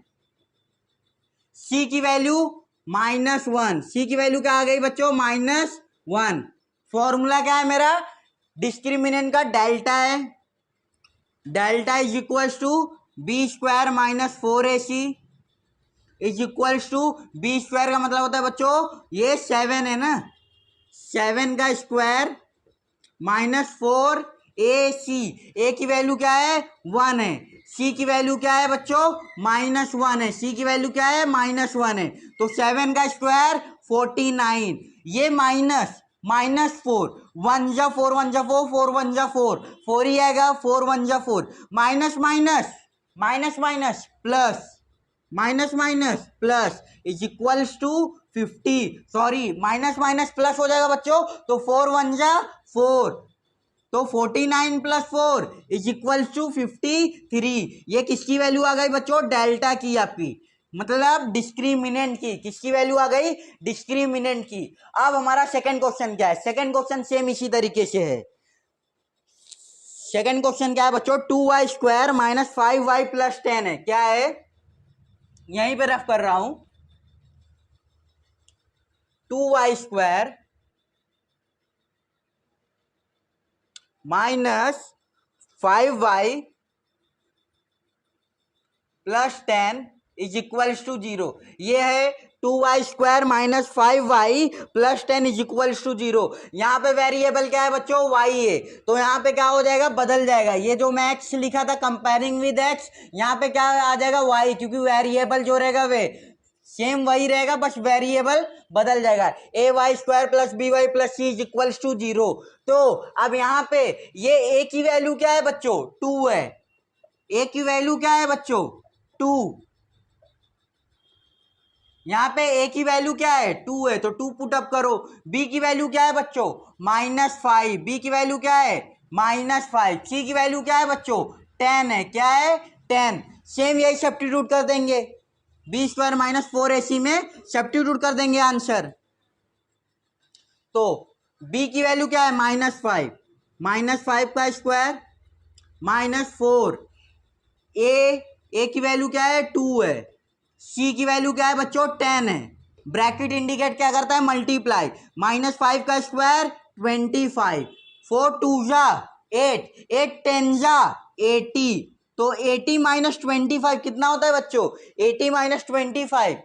सी की वैल्यू -1, सी की वैल्यू क्या आ गई बच्चों, -1। फॉर्मूला क्या है मेरा, डिस्क्रिमिनेंट का डेल्टा है। Delta is equals to b square minus 4ac is equals to, b square का मतलब होता है बच्चों ये 7 है ना, 7 का स्क्वायर माइनस 4ac। ए की वैल्यू क्या है, 1 है। सी की वैल्यू क्या है बच्चों, -1 है। सी की वैल्यू क्या है, -1 है। तो 7 का स्क्वायर 49, ये -4, 1 जा 4, 1 जा 4, 4 1 जा 4, 4 ही आएगा, 4 1 जा 4, minus minus plus is equals to 50। Sorry, minus plus हो जाएगा बच्चों, तो 4 1 जा 4, तो 49 प्लस 4 इज इक्वल टू 53। ये किसकी वैल्यू आ गई बच्चों, डेल्टा की, आपकी मतलब डिस्क्रिमिनेंट की। किसकी वैल्यू आ गई, डिस्क्रिमिनेंट की। अब हमारा सेकंड क्वेश्चन क्या है, सेकंड क्वेश्चन सेम इसी तरीके से है। सेकंड क्वेश्चन क्या है बच्चों, 2y square minus 5y plus 10 है। क्या है, यहीं पे रफ कर रहा हूं, 2y square minus 5y plus 10 is equals to 0। ये है 2y square minus 5y plus 10 is equals to 0। यहाँ पे वेरिएबल क्या है बच्चों, y है, तो यहाँ पे क्या हो जाएगा, बदल जाएगा। ये जो मैं x लिखा था कंपेयरिंग विद x, यहाँ पे क्या आ जाएगा, y, क्योंकि वेरिएबल जो रहेगा वे सेम वही रहेगा, बस वेरिएबल बदल जाएगा। A y square plus b y plus c is equals to 0। तो अब यहाँ पे ये ए की वैल्यू क्या है बच्चों, 2 है। ए की वैल्यू क्या है बच्चों, 2। यहाँ पे ए की वैल्यू क्या है, 2 है, तो 2 पुट अप करो। बी की वैल्यू क्या है बच्चों, -5, बी की वैल्यू क्या है, -5। सी की वैल्यू क्या है बच्चों, 10 है। क्या है, 10। सेम यही सब्स्टिट्यूट कर देंगे, बी स्क्वायर माइनस 4ac में सब्स्टिट्यूट कर देंगे आंसर। तो b की वैल्यू क्या है, -5, -5 का स्क्वायर -4। ए की वैल्यू क्या है, 2 है। c की वैल्यू क्या है बच्चों, 10 है। ब्रैकेट इंडिकेट क्या करता है, मल्टीप्लाई। -5 का स्क्वायर 25, 4 2 जा 8, 8 10 जा 80, तो 80 - 25 कितना होता है बच्चों, 80 - 25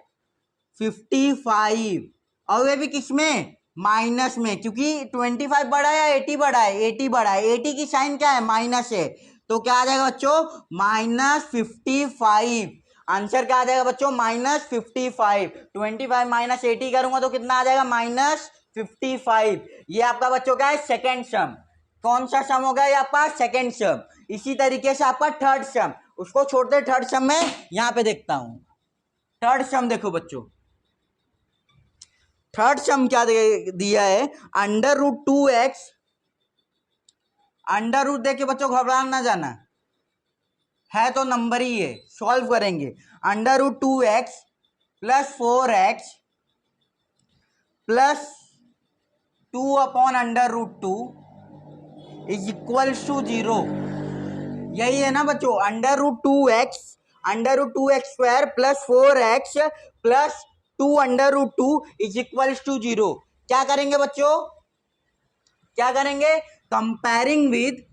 55। और वे भी किसमें, माइनस में, क्योंकि 25 बड़ा है या 80 बड़ा है, 80 बड़ा है, 80 की साइन क्या है, माइनस है, तो क्या आ जाएगा बच्चों, -55। आंसर क्या आ जाएगा बच्चों, -55। 25 माइनस 80 करूंगा तो कितना आ जाएगा, -55। ये आपका बच्चों क्या है, सेकेंड सम। कौन सा सम होगा ये आपका, सेकेंड सम। इसी तरीके से आपका थर्ड सम, उसको छोड़ते थर्ड सम में यहां पे देखता हूं। थर्ड सम देखो बच्चों, थर्ड सम क्या दिया है, √2x, अंडर रूट देख के बच्चों घबरा ना जाना है, तो नंबर ही है, सॉल्व करेंगे। √2x + 4x + 2/√2 = 0। यही है ना बच्चों, √2x √2x² + 4x + 2/√2 = 0। क्या करेंगे बच्चों, क्या करेंगे, comparing with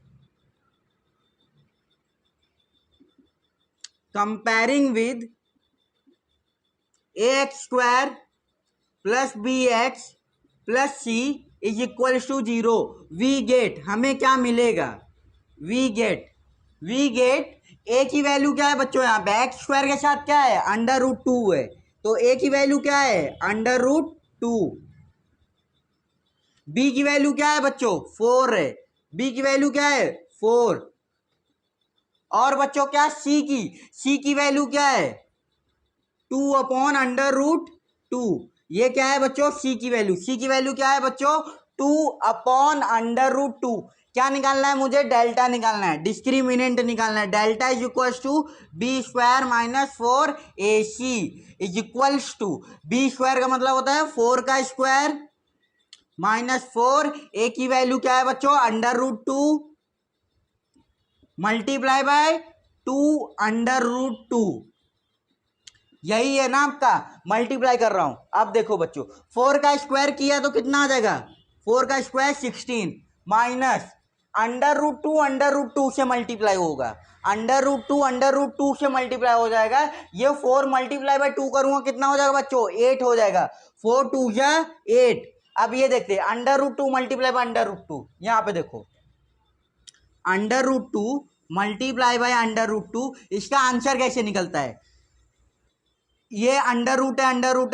ax² + bx + c = 0। We get, हमें क्या मिलेगा, वी गेट ए की वैल्यू क्या है बच्चों, यहाँ पे x² के साथ क्या है, √2 है, तो ए की वैल्यू क्या है, √2। बी की वैल्यू क्या है बच्चों, 4 है, बी की वैल्यू क्या है, 4। और बच्चों क्या, सी की वैल्यू क्या है, 2/√2। ये क्या है बच्चों, सी की वैल्यू क्या है बच्चों, 2/√2। क्या निकालना है मुझे, डेल्टा निकालना है, डिस्क्रिमिनेंट निकालना है। डेल्टा = b² - 4ac = b² का मतलब होता है 4 का स्क्वायर -4, ए की वैल्यू क्या है बच्चों, √2 × 2/√2। यही है ना आपका, मल्टीप्लाई कर रहा हूं। अब देखो बच्चों, 4 का स्क्वायर किया तो कितना आ जाएगा, 4 का स्क्वायर 16 माइनस √2 से मल्टीप्लाई होगा, √2 से मल्टीप्लाई हो जाएगा। ये 4 × 2 करूंगा कितना हो जाएगा बच्चों, 8 हो जाएगा, 4 2 जा 8। अब ये देखते हैं, √2 × √2, यहाँ पे देखो, √2 × √2, इसका आंसर कैसे निकलता है, ये अंडर रूट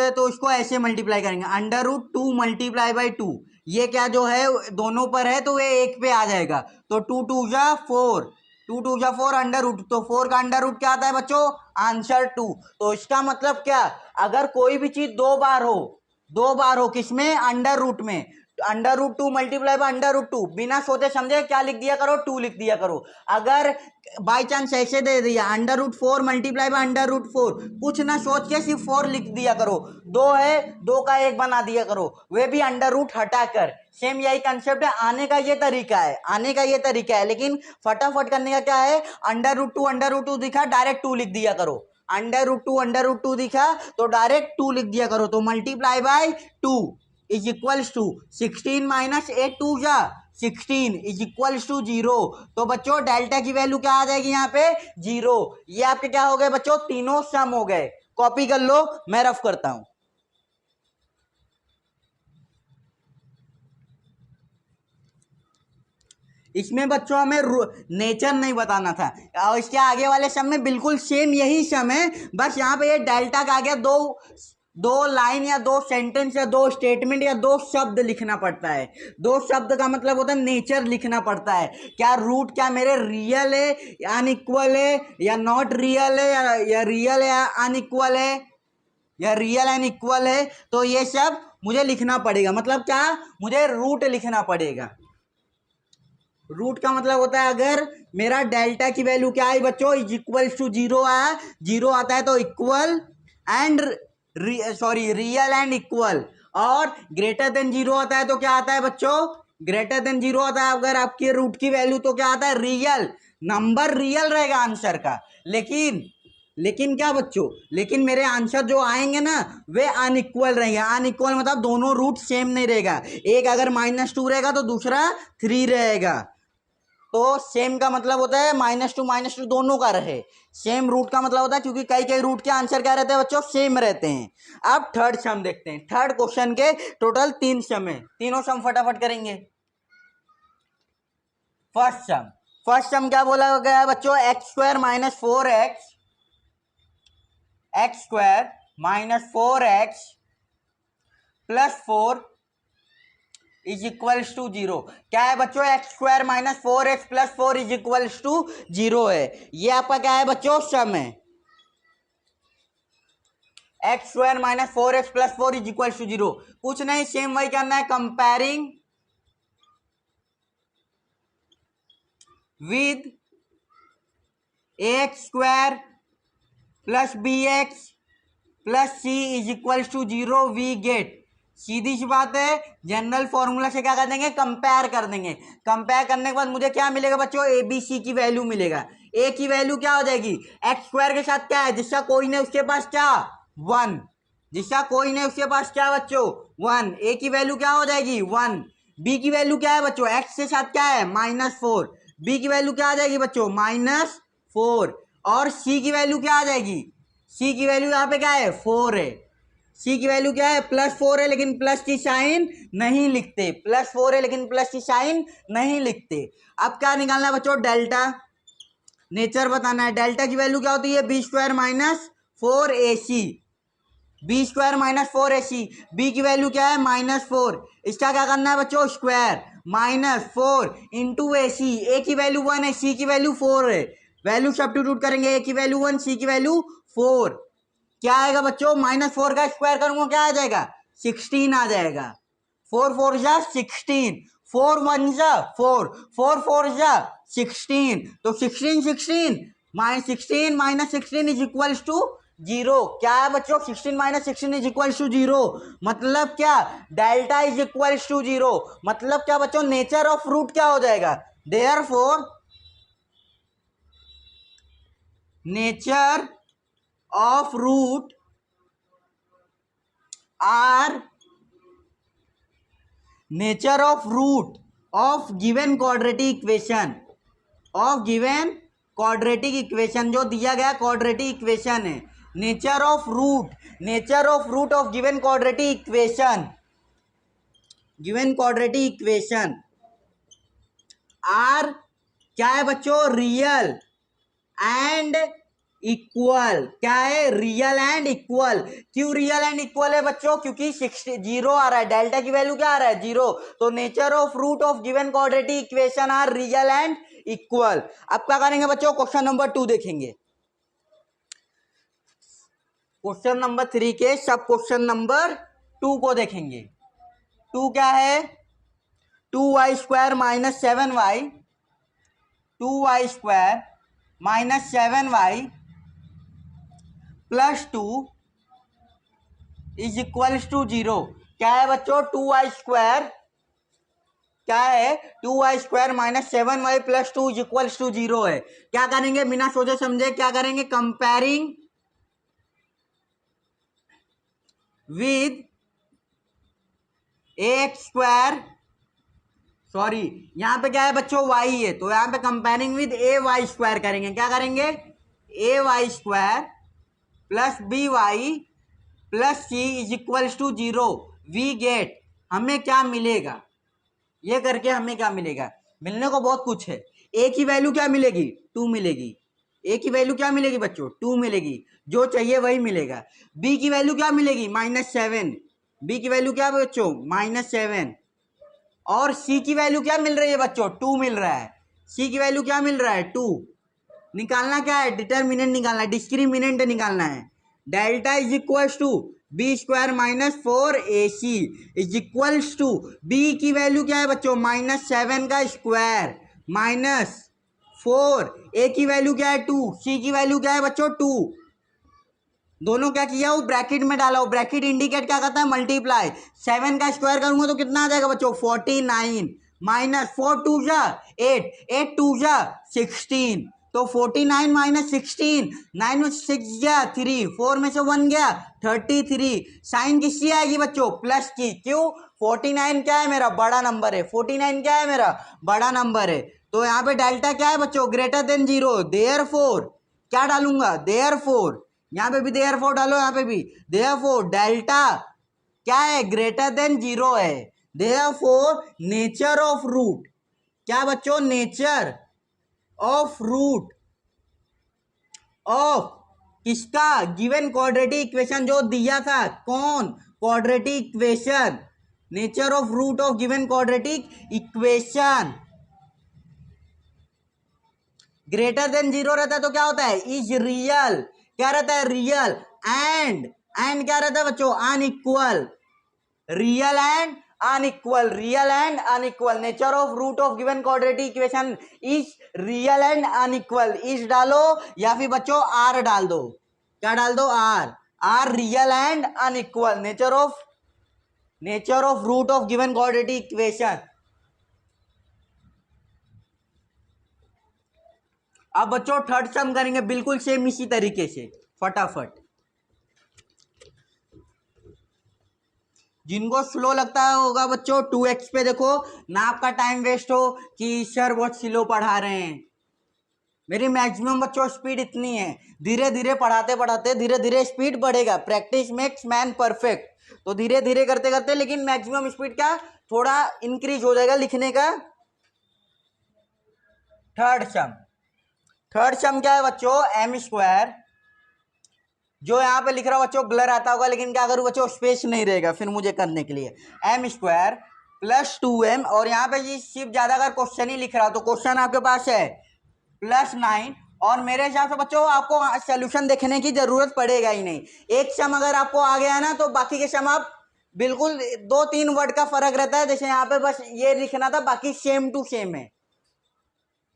है तो इसको ऐसे मल्टीप्लाई करेंगे, √2 × 2। ये क्या जो है दोनों पर है तो ये एक पे आ जाएगा, तो 2 2 जा 4, 2 2 जा 4 √2, तो 4 का अंडर रूट क्या आता है बच्चों, आंसर 2। तो इसका मतलब क्या, अगर कोई भी चीज दो बार हो किसमें, अंडर रूट में, √2 × √2, बिना सोचे समझे क्या लिख दिया करो, 2 लिख दिया करो। अगर बाई चांस ऐसे दे दिया, √4 × √4, कुछ ना सोच के सिर्फ 4 लिख दिया करो, 2 है 2 का 1 बना दिया करो, वे भी अंडर रूट हटाकर। सेम यही कंसेप्ट है, आने का ये तरीका है, लेकिन फटाफट करने का क्या है, √2 दिखा डायरेक्ट 2 लिख दिया करो, √2 दिखा तो डायरेक्ट 2 लिख दिया करो, तो मल्टीप्लाई बाय 2 = 16 - 8 2 जा 16 = 0। तो बच्चों डेल्टा की वैल्यू क्या आ जाएगी यहाँ पे, 0। ये आपके क्या हो गए बच्चों, तीनों सम हो गए। कॉपी कर लो, मैं रफ करता हूं। इसमें बच्चों हमें नेचर नहीं बताना था, और इसके आगे वाले सम में बिल्कुल सेम यही सम है, बस यहाँ पे ये डेल्टा का आ गया, दो लाइन या 2 सेंटेंस या 2 स्टेटमेंट या 2 शब्द लिखना पड़ता है। 2 शब्द का मतलब होता है नेचर लिखना पड़ता है, क्या रूट क्या मेरे रियल है अनइक्वल है, या नॉट रियल है, या रियल है अनइक्वल है, या रियल एंड इक्वल है, तो ये सब मुझे लिखना पड़ेगा। मतलब क्या, मुझे रूट लिखना पड़ेगा। रूट का मतलब होता है अगर मेरा डेल्टा की वैल्यू क्या आई बच्चों, = 0 आया, 0 आता है तो equal and real and equal, और ग्रेटर देन 0 आता है तो क्या आता है बच्चों, ग्रेटर देन 0 आता है अगर आपके रूट की वैल्यू, तो क्या आता है, रियल नंबर, रियल रहेगा आंसर का। लेकिन क्या बच्चों, लेकिन मेरे आंसर जो आएंगे ना वे अनइक्वल रहेंगे। अनइक्वल मतलब दोनों रूट सेम नहीं रहेगा, एक अगर -2 रहेगा तो दूसरा 3 रहेगा। तो सेम का मतलब होता है -2 दोनों का रहे। सेम रूट का मतलब होता है, क्योंकि कई कई रूट के आंसर क्या रहते हैं बच्चों, सेम रहते हैं। अब थर्ड सम देखते हैं। थर्ड क्वेश्चन के टोटल 3 सम है, तीनों सम फटाफट करेंगे। फर्स्ट सम क्या बोला गया है बच्चों, x² - 4x + 4 = 0। क्या है बच्चों, x² - 4x + 4 = 0 है। ये आपका क्या है बच्चों, सम है। x² - 4x + 4 = 0। कुछ नहीं, सेम वही करना है, comparing with ax² + bx + c = 0 we get. सीधी सी बात है, जनरल फॉर्मूला से क्या कर देंगे, कंपेयर कर देंगे। कंपेयर करने के बाद मुझे क्या मिलेगा बच्चों, ए बी सी की वैल्यू मिलेगा। ए की वैल्यू क्या हो जाएगी, x² के साथ क्या है, जिसका कोई नहीं उसके पास क्या, 1। जिसका कोई नहीं उसके पास क्या बच्चों, 1। ए की वैल्यू क्या हो जाएगी, 1। बी की वैल्यू क्या है बच्चों, x के साथ क्या है, -4। बी की वैल्यू क्या आ जाएगी बच्चों, -4। और सी की वैल्यू क्या आ जाएगी, सी की वैल्यू यहाँ पे क्या है, 4 है। सी की वैल्यू क्या है, +4 है, लेकिन प्लस की साइन नहीं लिखते। +4 है लेकिन प्लस की साइन नहीं लिखते। अब क्या निकालना है बच्चों, डेल्टा, नेचर बताना है। डेल्टा की वैल्यू क्या होती है, b² - 4ac। b² - 4ac। b की वैल्यू क्या है, -4। इसका क्या करना है बच्चों, स्क्वायर, -4 × ac। a की वैल्यू 1 है, c की वैल्यू 4 है। वैल्यू सब्स्टिट्यूट करेंगे, a की वैल्यू 1, c की वैल्यू 4। क्या आएगा बच्चों, -4 का स्क्वायर करूंगा क्या आ जाएगा, 16 आ जाएगा। 4 4 जा 16, 4 1 जा 4, 4 4 जा 16। तो 16 16 -16 = 0। क्या है बच्चों, 16 - 16 = 0। मतलब क्या, डेल्टा = 0। मतलब क्या बच्चों, नेचर ऑफ रूट क्या हो जाएगा, therefore nature of root are nature of root of given quadratic equation, जो दिया गया क्वाड्रेटिक इक्वेशन है। Nature of root of given quadratic equation are क्या है बच्चों, रियल एंड इक्वल। क्या है, रियल एंड इक्वल। क्यों रियल एंड इक्वल है बच्चों, क्योंकि 0 आ रहा है, डेल्टा की वैल्यू क्या आ रहा है, 0। तो nature of root of given quadratic equation are real and equal. अब क्या करेंगे बच्चों, क्वेश्चन नंबर 2 देखेंगे। क्वेश्चन नंबर 3 के सब क्वेश्चन नंबर 2 को देखेंगे। 2 क्या है, 2y² - 7y 2y² - 7y + 2 = 0। क्या है बच्चों, 2y² क्या है, 2y² - 7y + 2 = 0 है। क्या करेंगे, बिना सोचे समझे क्या करेंगे, कंपेयरिंग विद ax², सॉरी यहाँ पे क्या है बच्चों, y है, तो यहाँ पे कंपेयरिंग विद ay² करेंगे। क्या करेंगे, ay² + by + c = 0 we get. हमें क्या मिलेगा, ये करके हमें क्या मिलेगा, मिलने को बहुत कुछ है। a की वैल्यू क्या मिलेगी, 2 मिलेगी। a की वैल्यू क्या मिलेगी बच्चों, 2 मिलेगी, जो चाहिए वही मिलेगा। b की वैल्यू क्या मिलेगी, -7। b की वैल्यू क्या बच्चों, -7। और c की वैल्यू क्या मिल रही है बच्चों, 2 मिल रहा है। c की वैल्यू क्या मिल रहा है, 2। निकालना क्या है, डिटर्मिनेंट निकालना है, डिस्क्रिमिनेंट निकालना है। डेल्टा = b² - 4ac = b की वैल्यू क्या है बच्चों, -7 का स्क्वायर -4। a की वैल्यू क्या है, 2। c की वैल्यू क्या है बच्चों, 2। दोनों क्या किया, वो ब्रैकेट में डाला। वो ब्रैकेट इंडिकेट क्या करता है, मल्टीप्लाई। 7 का स्क्वायर करूंगा तो कितना आ जाएगा बच्चों, 49 -4 2 जा 8 8 2 जा 16। तो 49 - 16, 9 में 6 गया 3, 4 में से 1 गया 33। साइन किसकी आएगी बच्चों, प्लस की। क्यों, 49 क्या है मेरा, बड़ा नंबर है। 49 क्या है मेरा, बड़ा नंबर है। तो यहाँ पे डेल्टा क्या है बच्चों, ग्रेटर देन जीरो, देयरफॉर क्या डालूंगा, देयरफॉर, यहाँ पे भी देयरफॉर डालो, यहाँ पे भी देयरफॉर डेल्टा क्या है, ग्रेटर देन जीरो है। देयरफॉर नेचर ऑफ रूट क्या बच्चों, नेचर ऑफ रूट ऑफ किसका, गिवन क्वाड्रेटिक इक्वेशन जो दिया था, कौन, quadratic equation, nature of root of given quadratic equation greater than zero रहता है तो क्या होता है, इज रियल, क्या रहता है, रियल, एंड क्या रहता है बच्चों, unequal, real and unequal, real and unequal, nature of root of given quadratic equation is real and unequal, is डालो या फिर बच्चों आर डाल दो, क्या डाल दो, are real and unequal, nature of root of given quadratic equation. अब बच्चों थर्ड सम करेंगे बिल्कुल सेम इसी तरीके से, फटाफट। जिनको स्लो लगता होगा बच्चों 2x पे देखो ना, आपका टाइम वेस्ट हो कि सर बहुत स्लो पढ़ा रहे हैं। मेरी मैक्सिमम बच्चों स्पीड इतनी है, धीरे धीरे पढ़ाते पढ़ाते धीरे धीरे स्पीड बढ़ेगा, प्रैक्टिस मेक्स मैन परफेक्ट, तो धीरे धीरे करते करते लेकिन मैक्सिमम स्पीड क्या थोड़ा इंक्रीज हो जाएगा लिखने का। थर्ड सम क्या है बच्चों, एम स्क्वायर, जो यहाँ पे लिख रहा हूं बच्चों ब्लर आता होगा, लेकिन क्या करूं बच्चों स्पेस नहीं रहेगा फिर मुझे करने के लिए, एम स्क्वायर प्लस 2m, और यहाँ पे जी सिर्फ ज्यादा अगर क्वेश्चन ही लिख रहा हो तो क्वेश्चन आपके पास है +9, और मेरे हिसाब से बच्चों आपको सोल्यूशन देखने की जरूरत पड़ेगा ही नहीं, एक सम अगर आपको आ गया ना तो बाकी के सम आप बिल्कुल 2-3 वर्ड का फर्क रहता है, जैसे यहाँ पे बस ये लिखना था, बाकी सेम टू सेम है।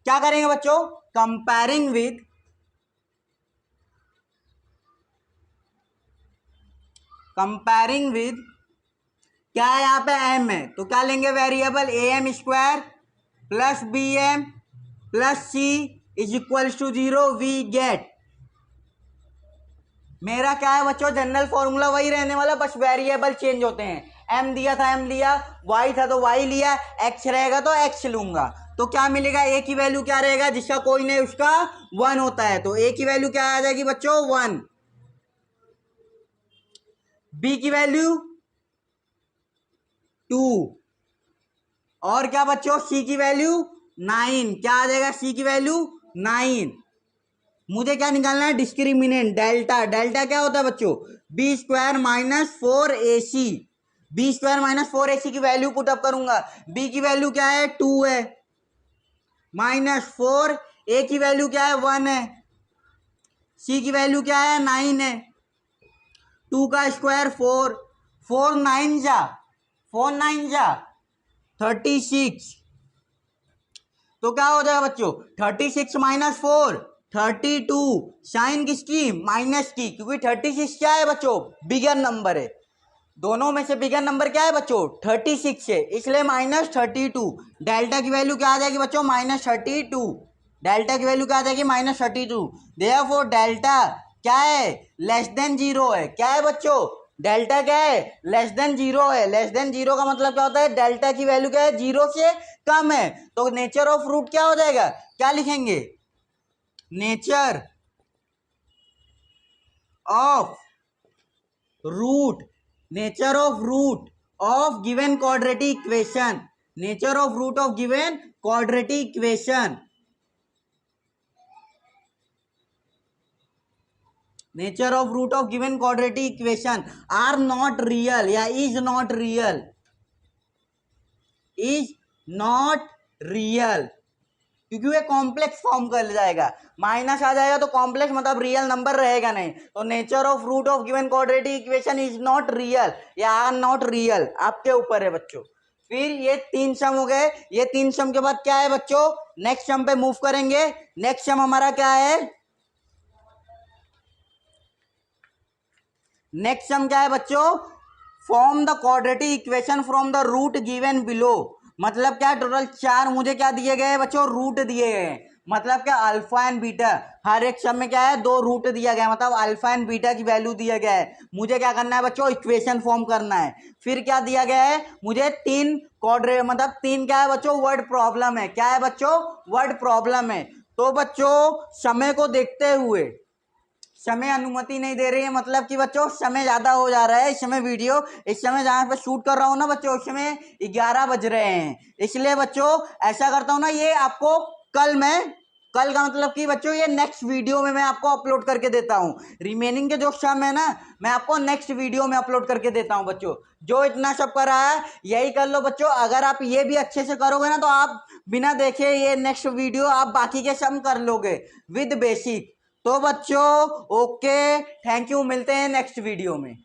क्या करेंगे बच्चों, कंपेयरिंग विद क्या है, यहाँ पे m है तो क्या लेंगे variable, am square plus bm plus c is equal to 0, we get, मेरा क्या है बच्चों जनरल फॉर्मूला वही रहने वाला, बस वेरिएबल चेंज होते हैं, m दिया था m लिया, y था तो y लिया, x रहेगा तो x लूंगा, तो क्या मिलेगा, a की वैल्यू क्या रहेगा, जिसका कोई नहीं उसका 1 होता है, तो a की वैल्यू क्या आ जाएगी बच्चों 1, b की वैल्यू 2, और क्या बच्चों c की वैल्यू 9, क्या आ जाएगा c की वैल्यू 9। मुझे क्या निकालना है, डिस्क्रिमिनेंट डेल्टा, डेल्टा क्या होता है बच्चों, b square minus 4ac, b square minus 4ac की वैल्यू पुट अप करूंगा, b की वैल्यू क्या है 2 है, माइनस 4, a की वैल्यू क्या है 1 है, c की वैल्यू क्या है 9 है, 2 का स्क्वायर 4, 4 9 जा 36, तो क्या हो जाएगा बच्चों 36 माइनस 4 32, साइन किसकी, माइनस की, क्योंकि 36 क्या है बच्चों बिगर नंबर है, दोनों में से बिगर नंबर क्या है बच्चों 36 है, इसलिए -32, डेल्टा की वैल्यू क्या आ जाएगी बच्चों -32, डेल्टा की वैल्यू क्या आ जाएगी -32, देयरफॉर डेल्टा क्या है लेस देन 0 है, क्या है बच्चों डेल्टा क्या है लेस देन 0 है, लेस देन 0 का मतलब क्या होता है, डेल्टा की वैल्यू क्या है 0 से कम है, तो नेचर ऑफ रूट क्या हो जाएगा, क्या लिखेंगे, nature of root, nature of root of given quadratic equation, nature of root of given quadratic equation, nature of root of given quadratic equation are not real या is not real, is not real, क्योंकि वो complex form कर जाएगा, minus आ जाएगा तो complex मतलब real number रहेगा नहीं, तो nature of root of given quadratic equation is not real या आर नॉट रियल, आपके ऊपर है बच्चों। फिर ये 3 सम हो गए, ये 3 सम के बाद क्या है बच्चों, नेक्स्ट सम पे मूव करेंगे, नेक्स्ट सम हमारा क्या है, नेक्स्ट सम क्या है बच्चों, form the quadratic equation from the root given below, मतलब क्या टोटल 4 मुझे क्या दिए गए बच्चों रूट दिए गए, मतलब क्या अल्फा एंड बीटा, हर एक सम में क्या है, 2 रूट दिया गया है, मतलब अल्फा एंड बीटा की वैल्यू दिया गया है। मुझे क्या करना है बच्चों, इक्वेशन फॉर्म करना है। फिर क्या दिया गया है, मुझे 3 क्वाड्रेट, मतलब 3 क्या है बच्चों, वर्ड प्रॉब्लम है। क्या है बच्चों, वर्ड प्रॉब्लम है। तो बच्चों समय को देखते हुए, समय अनुमति नहीं दे रही है, मतलब कि बच्चों समय ज्यादा हो जा रहा है इस समय। वीडियो इस समय जहां पे शूट कर रहा हूं ना बच्चों, उस समय 11 बज रहे हैं। इसलिए बच्चों ऐसा करता हूं ना, ये आपको कल का मतलब कि बच्चों ये नेक्स्ट वीडियो में मैं आपको अपलोड करके देता हूं। रिमेनिंग के जो सम है ना, मैं आपको नेक्स्ट वीडियो में अपलोड करके देता हूं बच्चों। जो इतना सब करा है यही कर लो बच्चों। अगर आप ये भी अच्छे से करोगे ना, तो आप बिना देखे ये नेक्स्ट वीडियो आप बाकी के सम कर लोगे विद बेसिक। तो बच्चों ओके, थैंक यू, मिलते हैं नेक्स्ट वीडियो में।